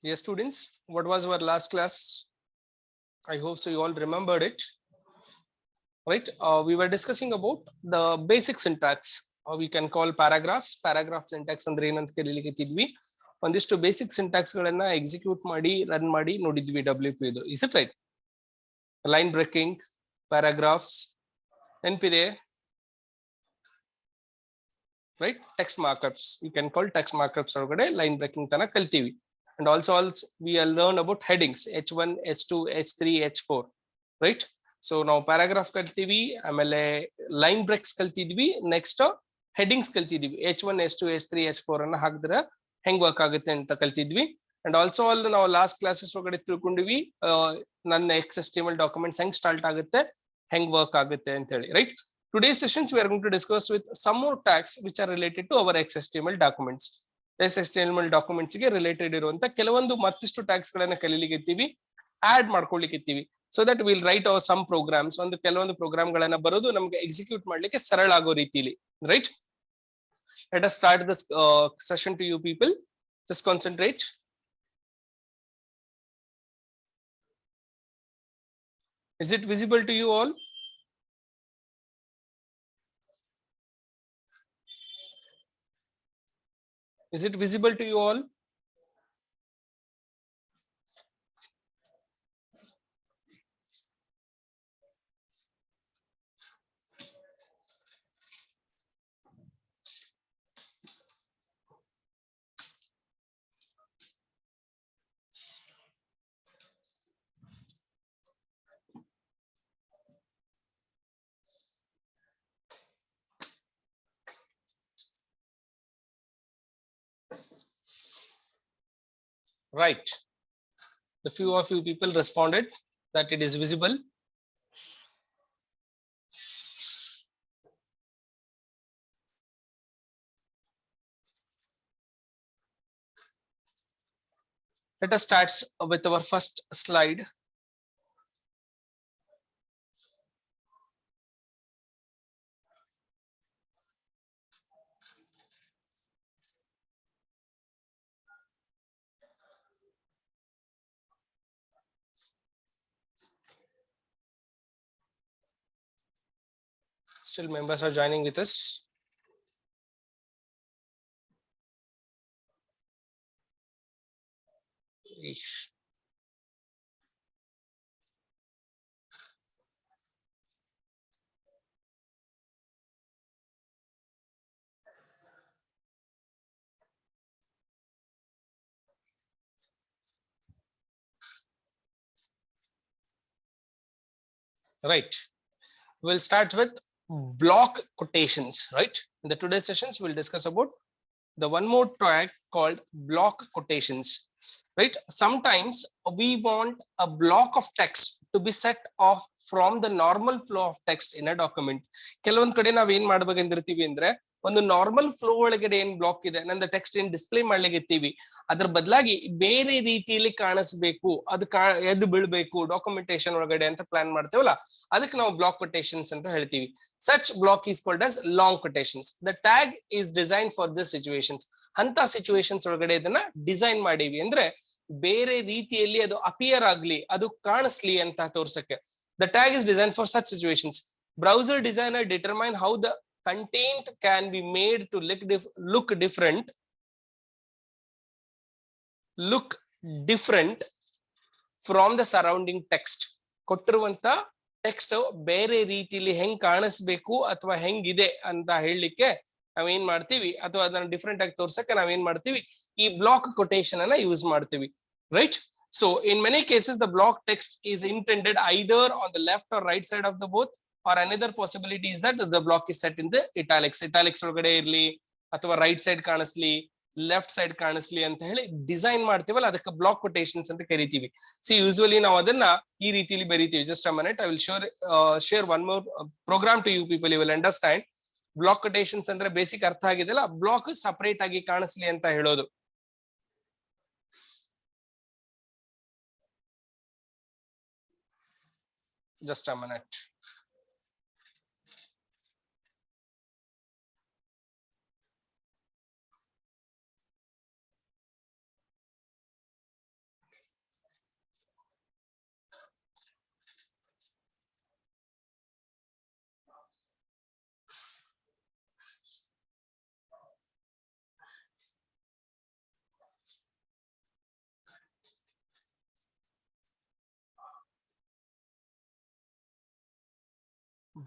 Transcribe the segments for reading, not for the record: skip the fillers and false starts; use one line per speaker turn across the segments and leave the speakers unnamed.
Yes, students, what was our last class? I hope so you all remembered it, right? We were discussing about the basic syntax. We can call paragraphs. Paragraph syntax ಅಂದ್ರೆ ಏನಂತ ಕಲಿಲಿಕ್ಕೆ ಒಂದಿಷ್ಟು basic syntax ಗಳನ್ನ execute ಮಾಡಿ run ಮಾಡಿ ನೋಡಿದ್ವಿ WP ಇದು. Is it right? Line breaking, paragraphs, ನೆನಪಿದೆ? Right? Text markups. You can call text markups ಒಳಗಡೆ line breaking ತನ ಕಲ್ತೀವಿ. And also we learn about headings H1, H2, H3, H4, right? So ನಾವು paragraph ಕಲ್ತೀವಿ, ಆಮೇಲೆ line breaks ಕಲ್ತಿದ್ವಿ, next headings ಕಲ್ತಿದ್ವಿ. H1, H2, H3, H4 ಅನ್ನ ಹಾಕಿದ್ರೆ ಹೆಂಗ್ ವರ್ಕ್ ಆಗುತ್ತೆ ಅಂತ ಕಲ್ತಿದ್ವಿ. ಅಂಡ್ ಆಲ್ಸೋ ನಾವು ಲಾಸ್ಟ್ ಕ್ಲಾಸಸ್ ಒಳಗಡೆ ತಿಳ್ಕೊಂಡಿವಿ ನನ್ನ XHTML ಡಾಕ್ಯುಮೆಂಟ್ಸ್ ಹೆಂಗ್ ಸ್ಟಾರ್ಟ್ ಆಗುತ್ತೆ, ಹೆಂಗ್ ವರ್ಕ್ ಆಗುತ್ತೆ ಅಂತ ಹೇಳಿ, right? Today's sessions we are going to discuss with some more tags which are related to our XHTML documents. XHTML documents ಗೆ ರಿಲೇಟೆಡ್ ಇರುವಂತ ಕೆಲವೊಂದು ಮತ್ತಿಷ್ಟು ಟ್ಯಾಗ್ಸ್ ಗಳನ್ನ ಕಲಿಲಿಕ್ಕೆ ಆಡ್ ಮಾಡ್ಕೊಳ್ಳಿಕ್ಕೆ so that will write our some programs. ಒಂದು ಕೆಲವೊಂದು program ಗಳನ್ನ ಬರೋದು ನಮ್ಗೆ ಎಕ್ಸಿಕ್ಯೂಟ್ ಮಾಡ್ಲಿಕ್ಕೆ ಸರಳ ಆಗೋ ರೀತಿಲಿ, right? Let us start this session to you people. Just concentrate. Is it visible to you all? Is it visible to you all? Right. The few of you people responded that it is visible. Let us start with our first slide. Still members are joining with us. Right. We'll start with block quotations, right? In the today's sessions, we'll discuss about the one more tag called block quotations, right? Sometimes we want a block of text to be set off from the normal flow of text in a document. ಕೆಲವೊಂದ್ ಕಡೆ ನಾವ್ ಏನ್ ಮಾಡ್ಬೇಕಂದಿರ್ತೀವಿ ಅಂದ್ರೆ ಒಂದು normal flow ಒಳಗಡೆ ಏನ್ block ಇದೆ, ನಂದು ಟೆಕ್ಸ್ಟ್ ಏನ್ ಡಿಸ್ಪ್ಲೇ ಮಾಡ್ಲಿಕ್ಕೆ ಅದ್ರ ಬದಲಾಗಿ ಬೇರೆ ರೀತಿಯಲ್ಲಿ ಕಾಣಿಸ್ಬೇಕು, ಅದು ಎದ್ದು ಬೀಳ್ಬೇಕು ಡಾಕ್ಯುಮೆಂಟೇಶನ್ ಒಳಗಡೆ ಅಂತ ಪ್ಲಾನ್ ಮಾಡ್ತೇವಲ್ಲ, ಅದಕ್ಕೆ ನಾವು ಬ್ಲಾಕ್ quotations ಅಂತ ಹೇಳ್ತೀವಿ. Such block is called as long quotations. The tag is designed for this situations. ಅಂತ ಸಿಚುವೇಶನ್ಸ್ ಒಳಗಡೆ ಇದನ್ನ ಡಿಸೈನ್ ಮಾಡೀವಿ ಅಂದ್ರೆ ಬೇರೆ ರೀತಿಯಲ್ಲಿ ಅದು ಅಪಿಯರ್ ಆಗ್ಲಿ, ಅದು ಕಾಣಿಸ್ಲಿ ಅಂತ ತೋರ್ಸಕ್ಕೆ. The tag is designed for such situations. Browser designer determine how the content can be made to look different from the surrounding text. ಕೊಟ್ಟಿರುವಂತ ಟೆಕ್ಸ್ಟ್ ಬೇರೆ ರೀತಿಯಲ್ಲಿ ಹೆಂಗ್ ಕಾಣಿಸ್ಬೇಕು ಅಥವಾ ಹೆಂಗಿದೆ ಅಂತ ಹೇಳಲಿಕ್ಕೆ ನಾವೇನ್ ಮಾಡ್ತೀವಿ, ಅಥವಾ ಅದನ್ನ ಡಿಫ್ರೆಂಟ್ ಆಗಿ ತೋರ್ಸಕ್ಕೆ ನಾವೇನ್ ಮಾಡ್ತೀವಿ, ಈ ಬ್ಲಾಕ್ ಕೊಟೇಶನ್ ಅನ್ನ ಯೂಸ್ ಮಾಡ್ತೀವಿ, right? So in many cases the block text is intended either on the left or right side of the both, or another possibility is that the block is set in the italics ಒಳಗಡೆ ಇರ್ಲಿ, ಅಥವಾ right side ಕಾಣಿಸ್ಲಿ, left side ಕಾಣಿಸ್ಲಿ ಅಂತ ಹೇಳಿ design ಮಾಡ್ತೀವಲ್ಲ, ಅದಕ್ಕೆ block quotations ಅಂತ ಕರಿತೀವಿ. C usually ನಾವು ಅದನ್ನ ಈ ರೀತಿಯಲ್ಲಿ ಬರೀತೀವಿ. Just a minute, I will share one more program to you people, you will understand. Block quotations ಅಂದ್ರೆ ಬೇಸಿಕ್ ಅರ್ಥ ಆಗಿದೆಲ್ಲ, ಬ್ಲಾಕ್ ಸಪರೇಟ್ ಆಗಿ ಕಾಣಿಸ್ಲಿ ಅಂತ ಹೇಳೋದು. Just a minute.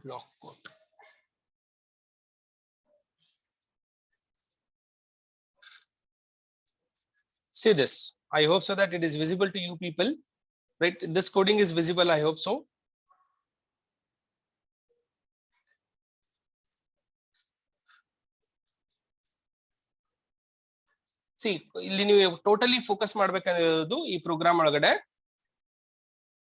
block quote. See this. I hope so that it is visible to you people, right? This coding is visible. I hope so. See, ಇಲ್ಲಿ ನೀವು totally focus ಮಾಡ್ಬೇಕಾಗಿರೋದು ಈ program ಒಳಗಡೆ.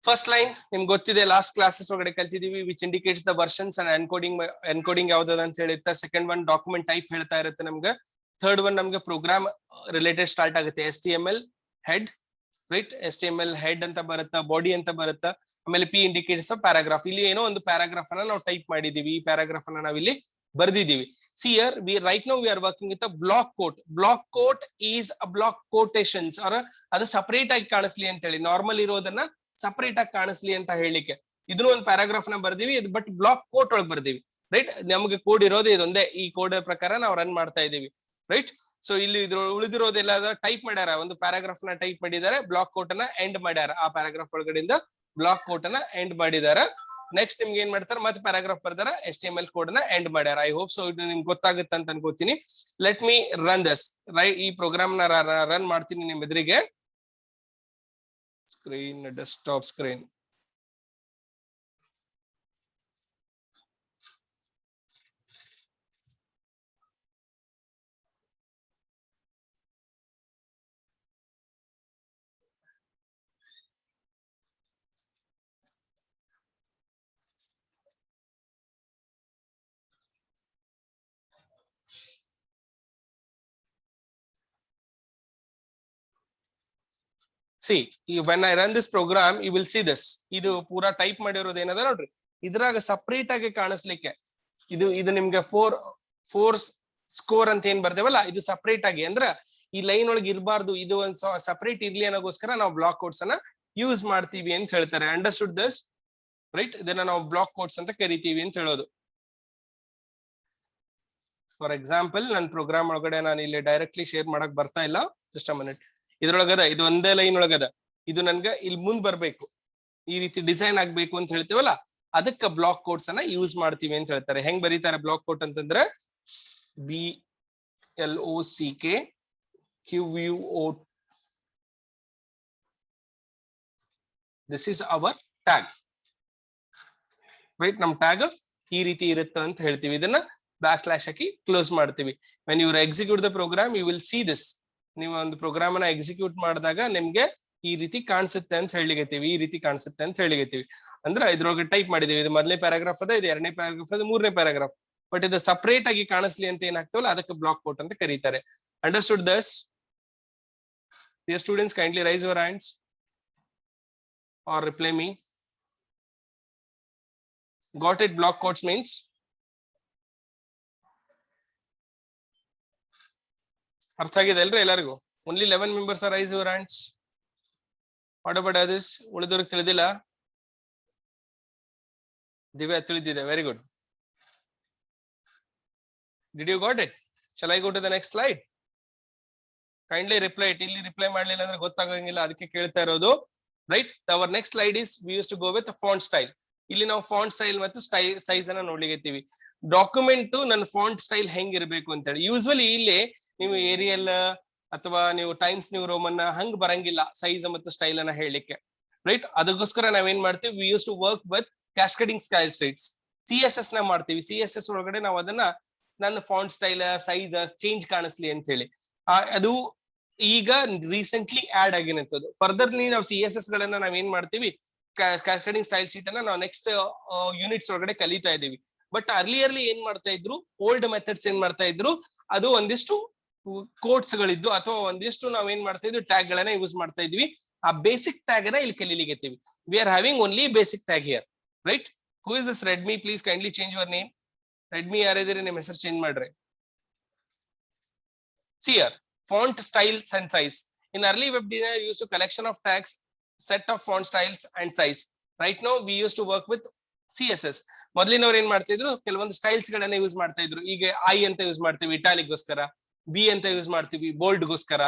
First line ನಿಮ್ಗೆ ಗೊತ್ತಿದೆ, last classes ಒಳಗಡೆ ಕಲ್ತಿದೀವಿ, which indicates the versions and encoding ಯಾವ್ದಾದ ಅಂತ ಹೇಳುತ್ತೆ. ಸೆಕೆಂಡ್ ಒನ್ ಡಾಕ್ಯುಮೆಂಟ್ ಟೈಪ್ ಹೇಳ್ತಾ ಇರುತ್ತೆ ನಮ್ಗೆ. ಥರ್ಡ್ ಒನ್ ನಮ್ಗೆ ಪ್ರೋಗ್ರಾಮ್ ರಿಲೇಟೆಡ್ ಸ್ಟಾರ್ಟ್ ಆಗುತ್ತೆ. HTML head, right? HTML head ಅಂತ ಬರುತ್ತಾ, ಬಾಡಿ ಅಂತ ಬರುತ್ತಾ. ಆಮೇಲೆ P ಇಂಡಿಕೇಟ್ಸ್ ಪ್ಯಾರಾಗ್ರಾಫ್. ಇಲ್ಲಿ ಏನೋ ಒಂದು ಪ್ಯಾರಾಗ್ರಾಫ್ ಅನ್ನ ನಾವು ಟೈಪ್ ಮಾಡಿದೀವಿ, ಈ ಪ್ಯಾರಾಗ್ರಾಫ್ ಅನ್ನ ನಾವಿಲ್ಲಿ ಬರ್ದಿದೀವಿ. See here, right now we are working with a block quote. Block quote is a block quotations, or ಅದು ಸಪರೇಟ್ ಆಗಿ ಕಾಣಿಸ್ಲಿ ಅಂತ ಹೇಳಿ, ನಾರ್ಮಲ್ ಇರೋದನ್ನ ಸಪರೇಟ್ ಆಗಿ ಕಾಣಿಸ್ಲಿ ಅಂತ ಹೇಳಿಕ್ಕೆ ಇದನ್ನು ಒಂದು ಪ್ಯಾರಾಗ್ರಾಫ್ ನ ಬರ್ದಿವಿ. ಬಟ್ ಬ್ಲಾಕ್ ಕೋಟ್ ಒಳಗೆ ಬರ್ದಿವಿ, ರೈಟ್? ನಮ್ಗೆ ಕೋಡ್ ಇರೋದೇ ಇದೊಂದೇ. ಈ ಕೋಡ್ ಪ್ರಕಾರ ನಾವು ರನ್ ಮಾಡ್ತಾ ಇದೀವಿ, ರೈಟ್? ಸೊ ಇಲ್ಲಿ ಇದ್ರ ಉಳಿದಿರೋದೆಲ್ಲ ಟೈಪ್ ಮಾಡ್ಯಾರ, ಒಂದು ಪ್ಯಾರಾಗ್ರಾಫ್ ನ ಟೈಪ್ ಮಾಡಿದ್ದಾರೆ, ಬ್ಲಾಕ್ ಕೋಟ್ ಅನ್ನ ಎಂಡ್ ಮಾಡ್ಯಾರ. ಆ ಪ್ಯಾರಾಗ್ರಾಫ್ ಒಳಗಡೆಯಿಂದ ಬ್ಲಾಕ್ ಕೋಟ್ ಅನ್ನ ಎಂಡ್ ಮಾಡಿದಾರೆ. ನೆಕ್ಸ್ಟ್ ನಿಮ್ಗೆ ಏನ್ ಮಾಡ್ತಾರೆ, ಮತ್ತೆ ಪ್ಯಾರಾಗ್ರಾಫ್ ಬರ್ದಾರ, HTML ಕೋಡ್ ನ ಎಂಡ್ ಮಾಡ್ಯಾರ. ಐ ಹೋಪ್ ಸೊ ಇದು ನಿಮ್ಗೆ ಗೊತ್ತಾಗುತ್ತೆ ಅಂತ ಅನ್ಕೋತೀನಿ. Let me run this, right? ಈ ಪ್ರೋಗ್ರಾಮ್ ನ ರನ್ ಮಾಡ್ತೀನಿ ನಿಮ್ ಎದುರಿಗೆ. Screen, desktop screen. See, when I run this program, you will see this. ಇದು ಪೂರಾ ಟೈಪ್ ಮಾಡಿರೋದು ಏನದ ನೋಡ್ರಿ, ಇದ್ರಾಗ ಸಪರೇಟ್ ಆಗಿ ಕಾಣಿಸ್ಲಿಕ್ಕೆ ಇದು ನಿಮ್ಗೆ ಫೋರ್ ಸ್ಕೋರ್ ಅಂತ ಏನ್ ಬರ್ದೇವಲ್ಲ, ಇದು ಸಪರೇಟ್ ಆಗಿ ಅಂದ್ರ ಈ ಲೈನ್ ಒಳಗೆ ಇರಬಾರ್ದು, ಇದು ಒಂದ್ ಸಪರೇಟ್ ಇರ್ಲಿ ಅನ್ನೋಗೋಸ್ಕರ ನಾವು ಬ್ಲಾಕ್ ಕೋಡ್ಸ್ ಅನ್ನ ಯೂಸ್ ಮಾಡ್ತೀವಿ ಅಂತ ಹೇಳ್ತಾರೆ. Understood this, right? ಇದನ್ನ ನಾವು ಬ್ಲಾಕ್ ಕೋಡ್ಸ್ ಅಂತ ಕರಿತೀವಿ ಅಂತ ಹೇಳೋದು. ಫಾರ್ ಎಕ್ಸಾಂಪಲ್, ನನ್ನ ಪ್ರೋಗ್ರಾಮ್ ಒಳಗಡೆ ನಾನು ಇಲ್ಲಿ ಡೈರೆಕ್ಟ್ಲಿ ಶೇರ್ ಮಾಡಕ್ ಬರ್ತಾ ಇಲ್ಲ. Just a minute. ಇದ್ರೊಳಗದ ಇದು ಒಂದೇ ಲೈನ್ ಒಳಗದ, ಇದು ನನ್ಗೆ ಇಲ್ಲಿ ಮುಂದ್ ಬರ್ಬೇಕು, ಈ ರೀತಿ ಡಿಸೈನ್ ಆಗ್ಬೇಕು ಅಂತ ಹೇಳ್ತೀವಲ್ಲ, ಅದಕ್ಕೆ ಬ್ಲಾಕ್ ಕೋಡ್ಸ್ ಅನ್ನ ಯೂಸ್ ಮಾಡ್ತೀವಿ ಅಂತ ಹೇಳ್ತಾರೆ. ಹೆಂಗ್ ಬರೀತಾರೆ ಬ್ಲಾಕ್ ಕೋಡ್ ಅಂತಂದ್ರೆ BLOCK QUO. This is our tag, right? ನಮ್ ಟ್ಯಾಗ್ ಈ ರೀತಿ ಇರುತ್ತೆ ಅಂತ ಹೇಳ್ತೀವಿ. ಇದನ್ನ ಬ್ಯಾಕ್ ಸ್ಲಾಶ್ ಹಾಕಿ ಕ್ಲೋಸ್ ಮಾಡ್ತೀವಿ. When you execute the program, you will see this. ನೀವು ಒಂದು ಪ್ರೋಗ್ರಾಮ್ ಅನ್ನ ಎಕ್ಸಿಕ್ಯೂಟ್ ಮಾಡಿದಾಗ ನಿಮ್ಗೆ ಈ ರೀತಿ ಕಾಣಿಸುತ್ತೆ ಅಂತ ಹೇಳಿಗತ್ತೀವಿ, ಈ ರೀತಿ ಕಾಣಿಸುತ್ತೆ ಅಂತ ಹೇಳಿಗತ್ತೀವಿ. ಅಂದ್ರೆ ಇದ್ರೊಳಗೆ ಟೈಪ್ ಮಾಡಿದೀವಿ, ಇದು ಮೊದಲನೇ ಪ್ಯಾರಾಗ್ರಾಫ್ ಅದ, ಇದು ಎರಡನೇ ಪ್ಯಾರಾಗ್ರಾಫ್ ಅದ, ಮೂರನೇ ಪ್ಯಾರಾಗ್ರಾಫ್. ಬಟ್ ಇದು ಸಪರೇಟ್ ಆಗಿ ಕಾಣಿಸ್ಲಿ ಅಂತ ಏನಾಗ್ತವಲ್ಲ, ಅದಕ್ಕೆ ಬ್ಲಾಕ್ ಕೋಟ್ ಅಂತ ಕರೀತಾರೆ. Understood this? Dear students, kindly raise your hands or reply me. Got it? Block quotes means? ಅರ್ಥ ಆಗಿದೆ ಅಲ್ರಿ ಎಲ್ಲರಿಗೂ? Only 11 members are raise your hands. What about others? ಉಳಿದವ್ರಿಗೆ ತಿಳಿದಿಲ್ಲ? ದಿವ್ಯಾ ತಿಳಿದಿದೆ, very good. Did you got it? Shall I go to the next slide? Kindly reply it. ಇಲ್ಲಿ reply ಮಾಡ್ಲಿಲ್ಲ ಅಂದ್ರೆ ಗೊತ್ತಾಗಂಗಿಲ್ಲ, ಅದಕ್ಕೆ ಕೇಳ್ತಾ ಇರೋದು, right? Our next slide is we use to go with font style. ಇಲ್ಲಿ ನಾವು ಫಾಂಟ್ ಸ್ಟೈಲ್ ಮತ್ತು ಸೈಜ್ ಅನ್ನ ನೋಡ್ಲಿಕ್ಕೆ ಡಾಕ್ಯುಮೆಂಟ್ ನನ್ನ ಫಾಂಟ್ ಸ್ಟೈಲ್ ಹೆಂಗಿರ್ಬೇಕು ಅಂತ ಹೇಳಿ. ಯೂಸ್ವಲಿ ಇಲ್ಲಿ ನೀವು ಏರಿಯಲ್ ಅಥವಾ ನೀವು ಟೈಮ್ಸ್ ನ್ಯೂ ರೋಮನ್ ಹಂಗ್ ಬರಂಗಿಲ್ಲ ಸೈಜ್ ಮತ್ತು ಸ್ಟೈಲ್ ಅನ್ನ ಹೇಳಲಿಕ್ಕೆ, ರೈಟ್? ಅದಕ್ಕೋಸ್ಕರ ನಾವೇನ್ ಮಾಡ್ತೀವಿ, we use to work with cascading style sheets. CSS ನ ಮಾಡ್ತೀವಿ. CSS ಒಳಗಡೆ ನಾವು ಅದನ್ನ ನನ್ನ ಫಾಂಟ್ ಸ್ಟೈಲ್, ಸೈಜ್ ಚೇಂಜ್ ಕಾಣಿಸ್ಲಿ ಅಂತ ಹೇಳಿ. ಅದು ಈಗ ರೀಸೆಂಟ್ಲಿ ಆಡ್ ಆಗಿನಂತದ್ದು. ಫರ್ದರ್ಲಿ ನಾವು CSS ಗಳನ್ನ ನಾವೇನ್ ಮಾಡ್ತೀವಿ, ಕ್ಯಾಸ್ಕೇಡಿಂಗ್ ಸ್ಟೈಲ್ ಶೀಟ್ ಅನ್ನ ನಾವು ನೆಕ್ಸ್ಟ್ ಯೂನಿಟ್ಸ್ ಒಳಗಡೆ ಕಲಿತಾ ಇದೀವಿ. ಬಟ್ ಅರ್ಲಿಯರ್ಲಿ ಏನ್ ಮಾಡ್ತಾ ಇದ್ರು, ಓಲ್ಡ್ ಮೆಥಡ್ಸ್ ಏನ್ ಮಾಡ್ತಾ ಇದ್ರು, ಅದು ಒಂದಿಷ್ಟು ಕೋಡ್ಸ್ ಗಳಿದ್ದು ಅಥವಾ ಒಂದಿಷ್ಟು ನಾವೇನ್ ಮಾಡ್ತಾ ಇದ್ವಿ, ಟ್ಯಾಗ್ ಗಳನ್ನ ಯೂಸ್ ಮಾಡ್ತಾ ಇದ್ವಿ. ಆ ಬೇಸಿಕ್ ಟ್ಯಾಗ್ ಅನ್ನ ಇಲ್ಲಿ ಕಲಿಲಿಕ್ಕೆ we are having only basic tag here, right? Who is this Redmi? Please kindly change your name. Redmi ಯಾರಿದ್ದೀರಿ? ನಿಮ್ಮ ಹೆಸರು ಚೇಂಜ್ ಮಾಡ್ರಿ. See here, font styles and size. In early web design, we used to collection of tags, set of font styles and size. Right now, we used to work with CSS. ಮೊದಲಿನವ್ರು ಏನ್ ಮಾಡ್ತಾ ಇದ್ರು, ಕೆಲವೊಂದು styles ಗಳನ್ನ use ಮಾಡ್ತಾ ಇದ್ರು. ಈಗ I ಅಂತ use ಮಾಡ್ತೀವಿ ಇಟಾಲಿಕ್ ಗೋಸ್ಕರ, ಬಿ ಅಂತ ಯೂಸ್ ಮಾಡ್ತೀವಿ ಬೋಲ್ಡ್ ಗೋಸ್ಕರ,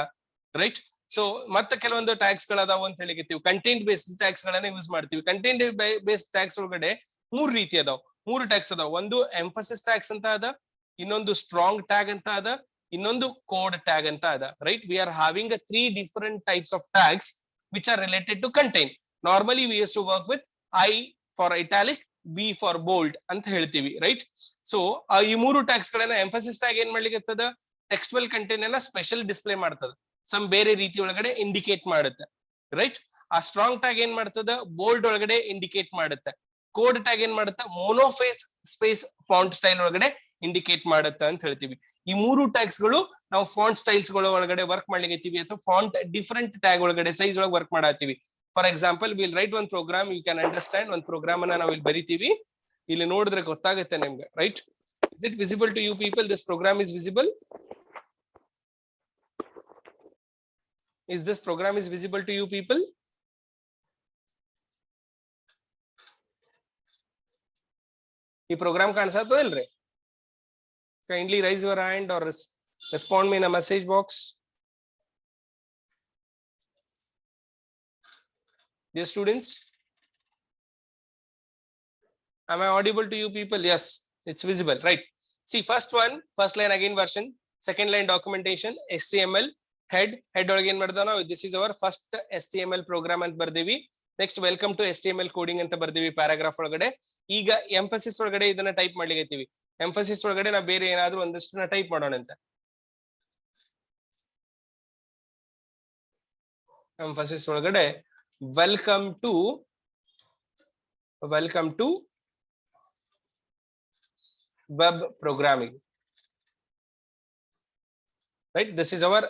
ರೈಟ್? ಸೊ ಮತ್ತೆ ಕೆಲವೊಂದು ಟ್ಯಾಗ್ಸ್ ಗಳದಾವು ಅಂತ ಹೇಳಿಕತ್ತೀವಿ. ಕಂಟೆಂಟ್ ಬೇಸ್ಡ್ ಟ್ಯಾಗ್ಸ್ ಗಳನ್ನ ಯೂಸ್ ಮಾಡ್ತೀವಿ. ಕಂಟೆಂಟ್ ಬೇಸ್ಡ್ ಟ್ಯಾಗ್ಸ್ ಒಳಗಡೆ 3 ರೀತಿ ಅದಾವ್. ಮೂರು ಟ್ಯಾಗ್ಸ್ ಅದಾವ. ಒಂದು ಎಂಫಸಿಸ್ ಟ್ಯಾಗ್ಸ್ ಅಂತ ಅದ, ಇನ್ನೊಂದು ಸ್ಟ್ರಾಂಗ್ ಟ್ಯಾಗ್ ಅಂತ ಅದ, ಇನ್ನೊಂದು ಕೋಡ್ ಟ್ಯಾಗ್ ಅಂತ ಅದ. Right, V are having 3 different types of tags which are related to contain. Normally we used to work with I for italic, B for bold ಅಂತ ಹೇಳ್ತೀವಿ. ರೈಟ್, ಸೊ ಈ ಮೂರು tags ಗಳನ್ನ ಎಂಫಸಿಸ್ ಟ್ಯಾಗ್ ಏನ್ ಮಾಡ್ಲಿಕ್ಕೆ textual content ಅನ್ನ special display ಮಾಡ್ತದೆ, some ಬೇರೆ ರೀತಿ ಒಳಗಡೆ ಇಂಡಿಕೇಟ್ ಮಾಡುತ್ತೆ. ರೈಟ್, ಆ ಸ್ಟ್ರಾಂಗ್ ಟ್ಯಾಗ್ ಏನ್ ಮಾಡ್ತದ, ಬೋಲ್ಡ್ ಒಳಗಡೆ ಇಂಡಿಕೇಟ್ ಮಾಡುತ್ತೆ. ಕೋಡ್ ಟ್ಯಾಗ್ ಏನ್ ಮಾಡುತ್ತೆ, ಮೋನೋಫೇಸ್ ಸ್ಪೇಸ್ ಫಾಂಟ್ ಸ್ಟೈಲ್ ಒಳಗಡೆ ಇಂಡಿಕೇಟ್ ಮಾಡುತ್ತೆ ಅಂತ ಹೇಳ್ತೀವಿ. ಈ ಮೂರು ಟ್ಯಾಗ್ಸ್ ಗಳು ನಾವು ಫಾಂಟ್ ಸ್ಟೈಲ್ಸ್ ಗಳ ಒಳಗಡೆ ವರ್ಕ್ ಮಾಡ್ಲಿಕ್ಕೆ ಅಥವಾ ಫಾಂಟ್ ಡಿಫರೆಂಟ್ ಟ್ಯಾಗ್ ಒಳಗಡೆ ಸೈಜ್ ಒಳಗೆ ವರ್ಕ್ ಮಾಡತ್ತೀವಿ. For example, will write one program, you can understand. ಒಂದು ಪ್ರೋಗ್ರಾಮ್ ಅನ್ನ ನಾವು ಇಲ್ಲಿ ಬರಿತೀವಿ, ಇಲ್ಲಿ ನೋಡಿದ್ರೆ ಗೊತ್ತಾಗುತ್ತೆ ನಿಮ್ಗೆ. Right, is it visible to you people? This program is visible? Is this program is visible to you people? ಈ ಪ್ರೋಗ್ರಾಮ್ ಕಾಣಿಸತ್ತದ ಇಲ್ರಿ? Kindly raise your hand or respond me in a message box. Dear students, am I audible to you people? Yes, it's visible, right? See, first line again version, second line documentation, HTML, head ಒಳಗೆ ಏನ್ ಮಾಡ್ದ ನಾವು, this is our first HTML program ಅಂತ ಬರ್ದೇವಿ. Next welcome to HTML coding ಅಂತ ಬರ್ದೇವಿ paragraph ಒಳಗಡೆ. ಈಗ ಎಂಫಸಿಸ್ ಒಳಗಡೆ ಇದನ್ನ ಟೈಪ್ ಮಾಡ್ಲಿಕ್ಕೆ, ಎಂಫಸಿಸ್ ಒಳಗಡೆ ನಾವು ಬೇರೆ ಏನಾದ್ರೂ ಒಂದಷ್ಟು ಟೈಪ್ ಮಾಡೋಣ ಅಂತ. ಎಂಫಸಿಸ್ ಒಳಗಡೆ welcome to web programming. Right, this is our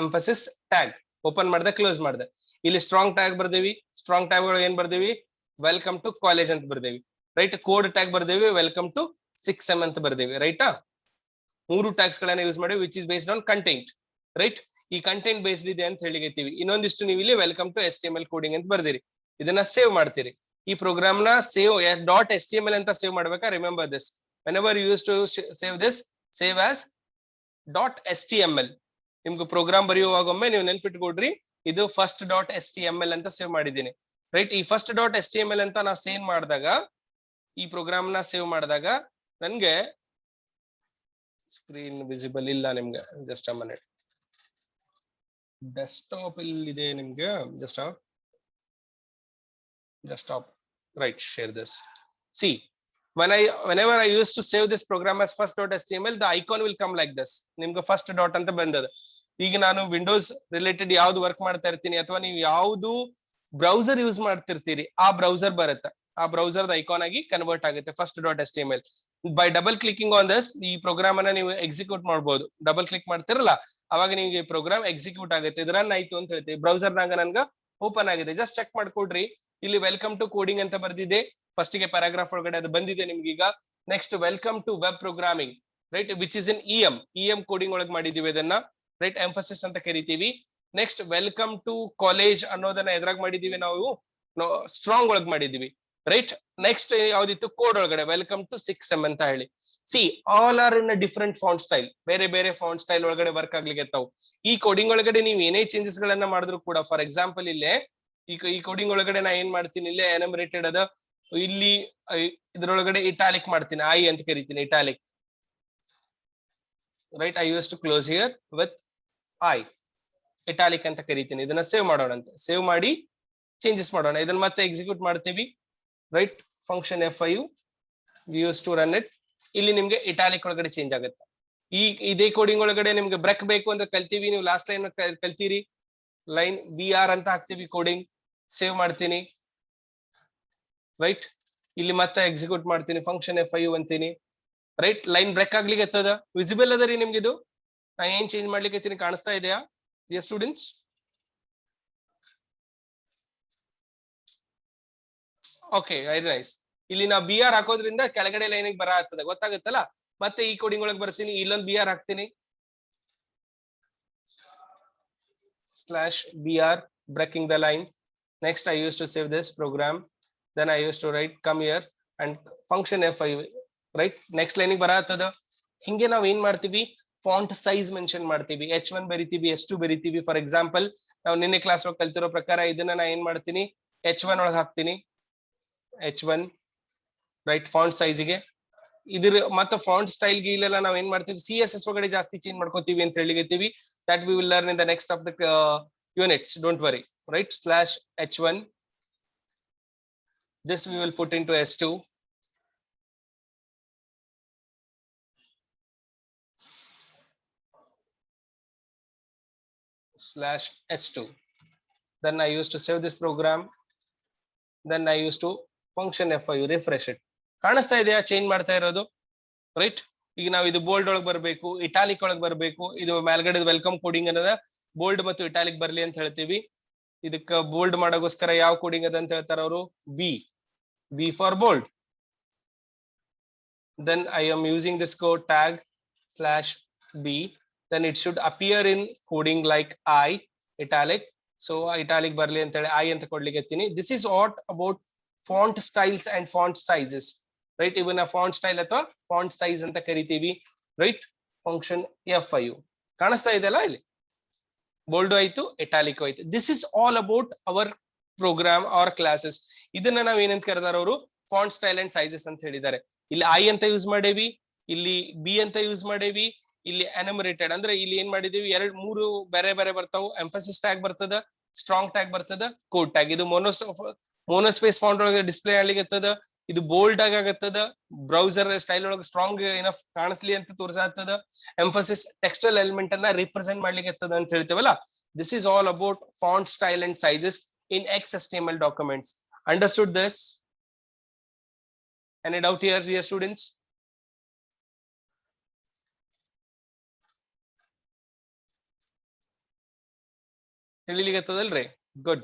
emphasis tag. Open ಮಾಡ್ದೆ, ಕ್ಲೋಸ್ ಮಾಡ್ದೆ. ಇಲ್ಲಿ ಸ್ಟ್ರಾಂಗ್ ಟ್ಯಾಗ್ ಬರ್ದೇವಿ. ಸ್ಟ್ರಾಂಗ್ ಟ್ಯಾಗ್ ಒಳಗೆ ಏನ್ ಬರ್ದೇವಿ, ವೆಲ್ಕಮ್ ಟು ಕಾಲೇಜ್ ಅಂತ ಬರ್ದೇವಿ. ರೈಟ್, ಕೋಡ್ ಟ್ಯಾಗ್ ಬರ್ದೇವಿ, ವೆಲ್ಕಮ್ ಟು 6M ಅಂತ ಬರ್ದೇವಿ. ರೈಟಾ, ಮೂರು ಟ್ಯಾಗ್ಸ್ ಗಳನ್ನ ಯೂಸ್ ಮಾಡಿ, which is based on content. Right, ಈ ಕಂಟೆಂಟ್ ಬೇಸ್ಡ್ ಇದೆ ಅಂತ ಹೇಳಿರ್ತೀವಿ. ಇನ್ನೊಂದಿಷ್ಟು ನೀವು ಇಲ್ಲಿ ವೆಲ್ಕಮ್ ಟು HTML ಕೋಡಿಂಗ್ ಅಂತ ಬರ್ದಿರಿ. ಇದನ್ನ ಸೇವ್ ಮಾಡ್ತೀರಿ. ಈ ಪ್ರೋಗ್ರಾಮ್ ನ .html ಅಂತ ಸೇವ್ ಮಾಡ್ಬೇಕಾ? Remember this, whenever you used to save this, save as .html. ನಿಮ್ಗೆ ಪ್ರೋಗ್ರಾಮ್ ಬರೆಯುವಾಗೊಮ್ಮೆ ನೀವು ನೆನ್ಪಿಟ್ಕೊಡ್ರಿ, ಇದು ಫಸ್ಟ್ .html ಅಂತ ಸೇವ್ ಮಾಡಿದ್ದೀನಿ. ರೈಟ್, ಈ ಫಸ್ಟ್ .html ಅಂತ ನಾ ಸೇವ್ ಮಾಡಿದಾಗ, ಈ ಪ್ರೋಗ್ರಾಮ್ ನ ಸೇವ್ ಮಾಡಿದಾಗ ನನ್ಗೆ ಸ್ಕ್ರೀನ್ ವಿಸಿಬಲ್ ಇಲ್ಲ ನಿಮ್ಗೆ. ಜಸ್ಟ್ ಅ ಮಿನಿಟ್, ಡೆಸ್ಕ್ಟಾಪ್ ಇಲ್ಲಿದೆ ನಿಮ್ಗೆ. desktop, right, share this. See, whenever I used to save this program as first.html, the icon will come like this. ನಿಮ್ಗೆ ಫಸ್ಟ್ ಡಾಟ್ ಅಂತ ಬಂದದ. ಈಗ ನಾನು ವಿಂಡೋಸ್ ರಿಲೇಟೆಡ್ ಯಾವ್ದು ವರ್ಕ್ ಮಾಡ್ತಾ ಇರ್ತೀನಿ ಅಥವಾ ನೀವು ಯಾವ್ದು ಬ್ರೌಸರ್ ಯೂಸ್ ಮಾಡ್ತಿರ್ತೀರಿ, ಆ ಬ್ರೌಸರ್ ಬರುತ್ತೆ, ಆ ಬ್ರೌಸರ್ ಐಕಾನ್ ಆಗಿ ಕನ್ವರ್ಟ್ ಆಗುತ್ತೆ first.html. By double clicking on this, ಈ ಪ್ರೋಗ್ರಾಮ್ ಅನ್ನ ನೀವು ಎಕ್ಸಿಕ್ಯೂಟ್ ಮಾಡಬಹುದು. ಡಬಲ್ ಕ್ಲಿಕ್ ಮಾಡ್ತಿರಲ್ಲ, ಅವಾಗ ನಿಮ್ಗೆ ಪ್ರೋಗ್ರಾಮ್ ಎಕ್ಸಿಕ್ಯೂಟ್ ಆಗುತ್ತೆ. ಇದು ರನ್ ಆಯ್ತು ಅಂತ ಹೇಳ್ತೀವಿ. ಬ್ರೌಸರ್ ನಾಗ ನನ್ಗೆ ಓಪನ್ ಆಗಿದೆ. ಜಸ್ಟ್ ಚೆಕ್ ಮಾಡ್ಕೊಡ್ರಿ. ಇಲ್ಲಿ ವೆಲ್ಕಮ್ ಟು ಕೋಡಿಂಗ್ ಅಂತ ಬರ್ದಿದೆ, ಫಸ್ಟ್ ಗೆ ಪ್ಯಾರಾಗ್ರಾಫ್ ಒಳಗಡೆ ಅದು ಬಂದಿದೆ ನಿಮ್ಗೆ. ಈಗ next welcome to web programming, right, which is in EM coding ಒಳಗೆ ಮಾಡಿದೀವಿ ಇದನ್ನ. ರೈಟ್, ಎಂಫಸಿಸ್ ಅಂತ ಕರಿತೀವಿ. ನೆಕ್ಸ್ಟ್ ವೆಲ್ಕಮ್ ಟು ಕಾಲೇಜ್ ಅನ್ನೋದನ್ನ ಎದ್ರಾಗ ಮಾಡಿದೀವಿ ನಾವು, ಸ್ಟ್ರಾಂಗ್ ಒಳಗೆ ಮಾಡಿದೀವಿ. ರೈಟ್, ನೆಕ್ಸ್ಟ್ ಯಾವ್ದಿತ್ತು, ಕೋಡ್ ಒಳಗಡೆ ವೆಲ್ಕಮ್ ಟು 6M ಅಂತ ಹೇಳಿ. C, all are in a different font style, ಬೇರೆ ಬೇರೆ ಫಾಂಟ್ ಸ್ಟೈಲ್ ಒಳಗಡೆ ವರ್ಕ್ ಆಗ್ಲಿಕ್ಕೆ ತಾವು. ಈ ಕೋಡಿಂಗ್ ಒಳಗಡೆ ನೀವು ಏನೇ ಚೇಂಜಸ್ ಗಳನ್ನ ಮಾಡಿದ್ರು ಕೂಡ, ಫಾರ್ ಎಕ್ಸಾಂಪಲ್ ಇಲ್ಲೇ ಈ ಕೋಡಿಂಗ್ ಒಳಗಡೆ ನಾ ಏನ್ ಮಾಡ್ತೀನಿ, ಇಲ್ಲೇ ಎನಮರೇಟೆಡ್ ಅದ, ಇಲ್ಲಿ ಇದ್ರೊಳಗಡೆ ಇಟಾಲಿಕ್ ಮಾಡ್ತೀನಿ, ಐ ಅಂತ ಕರಿತೀನಿ, italic. Right, I use to close here with I, italic ಅಂತ ಕರಿತೀನಿ. ಇದನ್ನ ಸೇವ್ ಮಾಡೋಣ ಅಂತ, ಸೇವ್ ಮಾಡಿ ಚೇಂಜಸ್ ಮಾಡೋಣ. ಇದನ್ನ ಮತ್ತೆ ಎಕ್ಸಿಕ್ಯೂಟ್ ಮಾಡ್ತೀವಿ. Right, function F5 we use to run it. ಇಲ್ಲಿ ನಿಮ್ಗೆ ಇಟಾಲಿಕ್ ಒಳಗಡೆ ಚೇಂಜ್ ಆಗುತ್ತೆ. ಇದೇ ಕೋಡಿಂಗ್ ಒಳಗಡೆ ನಿಮ್ಗೆ ಬ್ರೇಕ್ ಬೇಕು ಅಂತ ಕಲ್ತೀವಿ, ನೀವು ಲಾಸ್ಟ್ ಲೈನ್ ಕಲ್ತೀರಿ. ಲೈನ್ BR ಅಂತ ಹಾಕ್ತೀವಿ, ಕೋಡಿಂಗ್ ಸೇವ್ ಮಾಡ್ತೀನಿ. ರೈಟ್, ಇಲ್ಲಿ ಮತ್ತೆ ಎಕ್ಸಿಕ್ಯೂಟ್ ಮಾಡ್ತೀನಿ, ಫಂಕ್ಷನ್ F5 ಅಂತೀನಿ. ರೈಟ್, ಲೈನ್ ಬ್ರೇಕ್ ಆಗ್ಲಿಕ್ಕೆ ಎತ್ತದ, ವಿಸಿಬಲ್ ಅದ ರೀ ನಿಮ್ಗೆ. ಇದು ನಾ ಏನ್ ಚೇಂಜ್ ಮಾಡ್ಲಿಕ್ಕೆ ಕಾಣಿಸ್ತಾ ಇದೆಯಾ dear students? Okay, very nice. ಇಲ್ಲಿ ನಾವು BR ಹಾಕೋದ್ರಿಂದ ಕೆಳಗಡೆ ಲೈನಿಗೆ ಬರ ಆಗ್ತದೆ, ಗೊತ್ತಾಗುತ್ತಲ್ಲ. ಮತ್ತೆ ಈ ಕೋಡಿಂಗ್ ಒಳಗೆ ಬರ್ತೀನಿ, ಇಲ್ಲೊಂದು BR ಹಾಕ್ತೀನಿ, /BR, breaking the line. Next, I used to save this program. Then I used to write come here and function F5. Right, next line ಬರತ್ತದ. ಹಿಂಗೆ ನಾವು ಏನ್ ಮಾಡ್ತೀವಿ, ಫಾಂಟ್ ಸೈಜ್ ಮೆನ್ಷನ್ ಮಾಡ್ತೀವಿ. H1 ಬರಿತೀವಿ, H2 ಬರಿತೀವಿ. ಫಾರ್ ಎಕ್ಸಾಂಪಲ್, ನಾವು ನಿನ್ನೆ ಕ್ಲಾಸ್ ಒಳಗೆ ಕಲ್ತಿರೋ ಪ್ರಕಾರ ಇದನ್ನ ನಾ ಏನ್ ಮಾಡ್ತೀನಿ, H1 ಒಳಗೆ ಹಾಕ್ತೀನಿ, H1. ರೈಟ್ ಫಾಂಟ್ ಸೈಜ್ಗೆ ಇದ್ರ ಮತ್ತೆ ಫಾಂಟ್ ಸ್ಟೈಲ್ ಗೀಲೆಲ್ಲ ನಾವ್ ಏನ್ ಮಾಡ್ತೀವಿ CSS ಒಳಗಡೆ ಜಾಸ್ತಿ ಚೇಂಜ್ ಮಾಡ್ಕೋತೀವಿ ಅಂತ ಹೇಳಿಗತ್ತೀವಿ that we will learn in the next of the units don't worry right /h1 this we will put into S2 /h2 then I used to save this program then I used to function FIU refresh it ಕಾಣಿಸ್ತಾ ಇದೆಯಾ change ಮಾಡ್ತಾ ಇರೋದು right ಈಗ ನಾವು ಇದು bold ಒಳಗೆ ಬರಬೇಕು italic ಒಳಗೆ ಬರಬೇಕು ಇದು ಮೇಲ್ಗಡೆ ವೆಲ್ಕಮ್ ಕೋಡಿಂಗ್ ಅನ್ನದ ಬೋಲ್ಡ್ ಮತ್ತು ಇಟಾಲಿಕ್ ಬರ್ಲಿ ಅಂತ ಹೇಳ್ತೀವಿ ಇದಕ್ಕೆ ಬೋಲ್ಡ್ ಮಾಡೋಗೋಸ್ಕರ ಯಾವ ಕೋಡಿಂಗ್ ಅದ ಅಂತ ಹೇಳ್ತಾರ ಅವರು B for bold then I am using this code tag /B then it should appear in coding like I italic so italic barli anta heli I anta kodligettini this is what about font styles and font sizes right even a font style atha font size anta karitivi right function FIU ಕಾಣಿಸ್ತಾ ಇದೆಲ್ಲ ಇಲ್ಲಿ bold ಆಯ್ತು italic ಆಯ್ತು this is all about our program or classes ಇದನ್ನ ನಾವು ಏನಂತ ಕರೆದಾರ ಅವರು font style and sizes ಅಂತ ಹೇಳಿದ್ದಾರೆ ಇಲ್ಲಿ I ಅಂತ ಯೂಸ್ ಮಾಡೇವಿ ಇಲ್ಲಿ B ಅಂತ ಯೂಸ್ ಮಾಡೇವಿ ಇಲ್ಲಿ ಎನಮರೇಟೆಡ್ ಅಂದ್ರೆ ಇಲ್ಲಿ ಏನ್ ಮಾಡಿದೀವಿ ಮೂರು ಬೇರೆ ಬೇರೆ ಬರ್ತಾವು ಎಂಫಸಿಸ್ ಟ್ಯಾಗ್ ಬರ್ತದ ಸ್ಟ್ರಾಂಗ್ ಟ್ಯಾಗ್ ಬರ್ತದ ಕೋಡ್ ಟ್ಯಾಗ್ ಇದು ಮೋನೋಸ್ಪೇಸ್ ಫಾಂಟ್ ಒಳಗೆ ಡಿಸ್ಪ್ಲೇ ಆಗ್ಲಿಕತ್ತದ ಇದು ಬೋಲ್ಡ್ ಆಗತ್ತದ ಬ್ರೌಸರ್ ಸ್ಟೈಲ್ ಒಳಗೆ ಸ್ಟ್ರಾಂಗ್ ಏನಫ್ ಕಾಣಿಸ್ಲಿ ಅಂತ ತೋರಿಸತ್ತದ ಎಂಫಸಿಸ್ ಟೆಕ್ಸ್ಟಲ್ ಎಲಿಮೆಂಟ್ ಅನ್ನ ರಿಪ್ರೆಸೆಂಟ್ ಮಾಡ್ಲಿಕತ್ತದ ಅಂತ ಹೇಳ್ತೇವಲ್ಲ this is all about font style and sizes in XHTML documents. Understood this? Any doubt here, dear students? Good.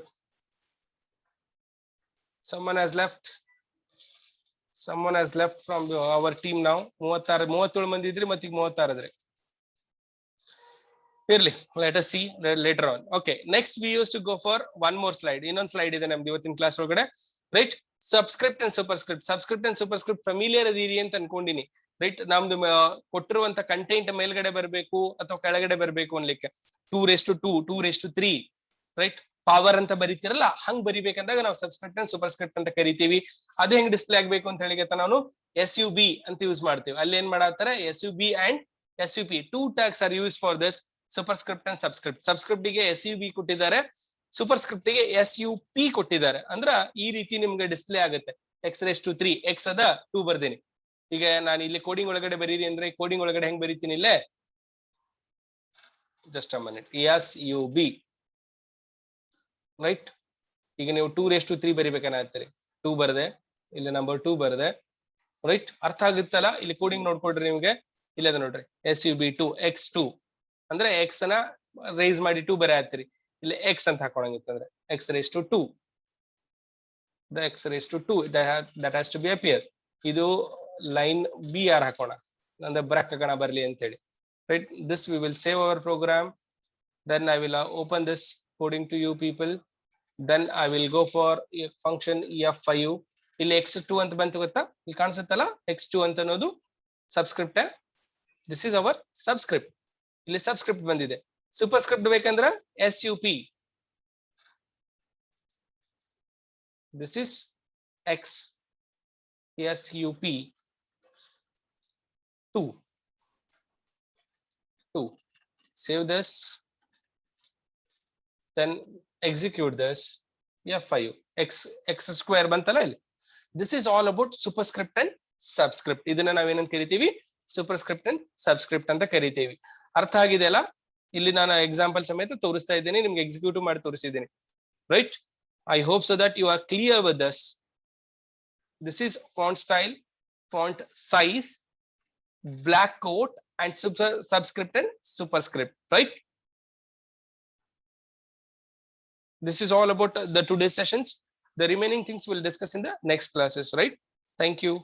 Someone has left. Someone has left from our team now. 37 ಮಂದಿ ಇದ್ರಿ ಮತ್ತೆ 36 ಆದ್ರೆ Clearly, let us see later on. Okay, next we used to go for one more slide. Innೊಂದು slide ಇದೆ ನಮ್ದು ಇವತ್ತಿನ class ಒಳಗಡೆ right subscript and superscript subscript and superscript familiar ಅದೀರಿ ಅಂತ ಅನ್ಕೊಂಡಿನಿ ರೈಟ್ ನಮ್ದು ಕೊಟ್ಟಿರುವಂತ ಕಂಟೆಂಟ್ ಮೇಲ್ಗಡೆ ಬರಬೇಕು ಅಥವಾ ಕೆಳಗಡೆ ಬರಬೇಕು ಅನ್ಲಿಕ್ಕೆ 2:2 2:3 ರೈಟ್ ಪವರ್ ಅಂತ ಬರೀತಿರಲ್ಲ ಹಂಗ್ ಬರಿಬೇಕಂದಾಗ ನಾವು ಸಬ್ಸ್ಕ್ರಿಪ್ಟ್ ಅಂಡ್ ಸೂಪರ್ಸ್ಕ್ರಿಪ್ಟ್ ಅಂತ ಕರಿತೀವಿ ಅದು ಹೆಂಗ್ ಡಿಸ್ಪ್ಲೇ ಆಗ್ಬೇಕು ಅಂತ ಹೇಳಿಗತ್ತ ನಾನು SUB ಅಂತ ಯೂಸ್ ಮಾಡ್ತೀವಿ ಅಲ್ಲಿ ಏನ್ ಮಾಡತ್ತಾರೆ SUB and SUP two tags are used for this superscript and subscript subscript ಗೆ SUB ಕೊಟ್ಟಿದ್ದಾರೆ superscript ಗೆ SUP ಕೊಟ್ಟಿದ್ದಾರೆ ಅಂದ್ರ ಈ ರೀತಿ ನಿಮ್ಗೆ ಡಿಸ್ಪ್ಲೇ ಆಗುತ್ತೆ x⁻³ x ಅದ 2 ಬರ್ದೇನಿ ಈಗ ನಾನು ಇಲ್ಲಿ ಕೋಡಿಂಗ್ ಒಳಗಡೆ ಬರೀರಿ ಅಂದ್ರೆ ಕೋಡಿಂಗ್ ಒಳಗಡೆ ಹೆಂಗ್ ಬರೀತೀನಿ ಇಲ್ಲೇ just a minute SUB right ಈಗ ನೀವು 2:3 ಬರಿಬೇಕನ್ನತ್ತೀರಿ 2 ಬರ್ದೆ ಇಲ್ಲಿ ನಂಬರ್ 2 ಬರ್ದೆ ರೈಟ್ ಅರ್ಥ ಆಗುತ್ತಲ್ಲ ಇಲ್ಲಿ ಕೋಡಿಂಗ್ ನೋಡ್ಕೊಡ್ರಿ ನಿಮ್ಗೆ ಇಲ್ಲದ ನೋಡ್ರಿ SUB2 x2 ಅಂದ್ರೆ x ಅನ್ನ ರೈಸ್ ಮಾಡಿ 2 ಬರೆಯತ್ತೀರಿ ಇಲ್ಲಿ x ಅಂತ ಹಾಕೋಣಂಗಿತ್ತಂದ್ರೆ x⁻². the x⁻² that has to be appear ಇದು ಲೈನ್ BR ಹಾಕೋಣ ಅಂದ್ರೆ ಬ್ರಾಕೆಟ್ ಹಾಕೋಣ ಬರ್ಲಿ ಅಂತ ಹೇಳಿ right this we will save our program then I will open this coding to you people then I will go for function FIU ಇಲ್ಲಿ x2 ಅಂತ ಬಂತು ಗೊತ್ತಾ ಇಲ್ಲಿ ಕಾಣಿಸುತ್ತಲ್ಲ x2 ಅಂತ ಅನ್ನೋದು subscript this is our subscript ಇಲ್ಲಿ ಸಬ್ಸ್ಕ್ರಿಪ್ಟ್ ಬಂದಿದೆ superscript ಬೇಕಂದ್ರೆ SUP this is x SUP 2 save this then execute this FIU x² ಬಂತಲ್ಲ ಇಲ್ಲಿ this is all about superscript and subscript ಇದನ್ನ ನಾವು ಏನಂತ ಕರಿತೀವಿ superscript and subscript ಅಂತ ಕರಿತೀವಿ ಅರ್ಥ ಆಗಿದೆಯಲ್ಲ ಇಲ್ಲಿ ನಾನು ಎಕ್ಸಾಂಪಲ್ ಸಮೇತ ತೋರಿಸ್ತಾ ಇದ್ದೀನಿ ನಿಮ್ಗೆ ಎಕ್ಸಿಕ್ಯೂಟಿವ್ ಮಾಡಿ ತೋರಿಸಿದ್ದೀನಿ right I hope so that you are clear with this. This is font style, font size, black coat and subscript and superscript, right? This is all about the today's sessions. The remaining things we'll discuss in the next classes, right? Thank you.